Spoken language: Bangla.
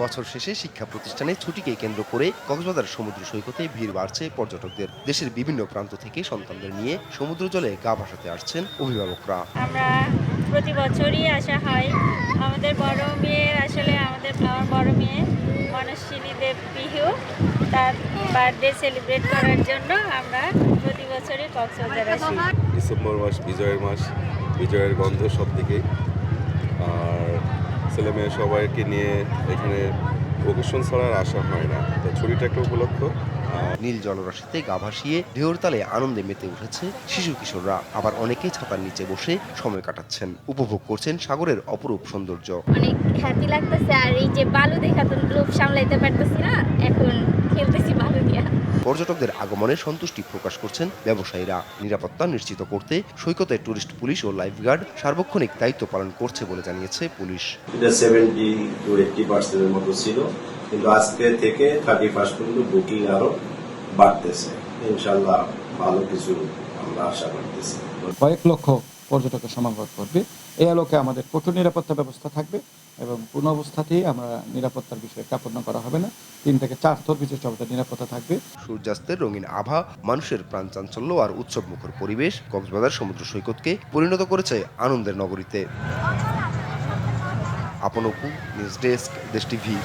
বছর শেষে শিক্ষা প্রতিষ্ঠানে ছুটিকে কেন্দ্র করে কক্সবাজার সমুদ্র সৈকতে ভিড় বাড়ছে পর্যটকদের। দেশের বিভিন্ন প্রান্ত থেকে সন্তানদের নিয়ে সমুদ্র জলে গা ভাসাতে আসছেন অভিভাবকরা। আমরা প্রতি বছরই আসা হয়। আমাদের বড় মেয়ের আমার বড় মেয়ে মনস্বিনী দেব পিহু, তার বার্থডে সেলিব্রেট করার জন্য আমরা প্রতি বছরই কক্সবাজার আসি। ডিসেম্বর মাস বিজয়ের মাস, বিজয়ের গন্ধ সব দিকেই। আর ছেলে মেয়ে সবাইকে নিয়ে এখানে ওকেশন ছাড়া আর আসা হয় না, তো ছুটিটা একটা উপলক্ষ। নীল জলরাশিতে গা ভাসিয়ে ঢেউর তালে আনন্দে মেতে উঠেছে শিশু কিশোররা। আবার অনেকে ছাতার নিচে বসে সময় কাটাচ্ছেন, উপভোগ করছেন সাগরের অপরূপ সৌন্দর্য। অনেক হ্যাপি লাগতেছে, আর এই যে বালু দেখা তো লোভ সামলাইতে পারতেছি না, এখন খেলতেছি বালু দিয়া। পর্যটকদের আগমনে সন্তুষ্টি প্রকাশ করছেন ব্যবসায়ীরা। নিরাপত্তা নিশ্চিত করতে সৈকতে টুরিস্ট পুলিশ ও লাইফগার্ড সার্বক্ষণিক দায়িত্ব পালন করছে বলে জানিয়েছে পুলিশ। এটা 70 to 80% এর মতো ছিল, কিন্তু আজকে থেকে 31 পর্যন্ত বুকিং আরো বাড়তেছে। ইনশাআল্লাহ ভালো কিছু আমরা আশা করতেছি। কয়েক লক্ষ পর্যটকের সমাগম করবে। এই আলোকে আমাদের কঠোর নিরাপত্তা ব্যবস্থা থাকবে এবং কোনো অবস্থাতেই আমরা নিরাপত্তার বিষয়ে কার্পণ্য করা হবে না। 3 থেকে 4 স্তর বিশিষ্ট আমাদের নিরাপত্তা থাকবে। সূর্যাস্তের রঙিন আভা, মানুষের প্রাণ চাঞ্চল্য আর উৎসবমুখর পরিবেশ কক্সবাজার সমুদ্র সৈকতকে পরিণত করেছে আনন্দের নগরীতে। আপন অপু, নিউজ ডেস্ক, দেশ টিভি।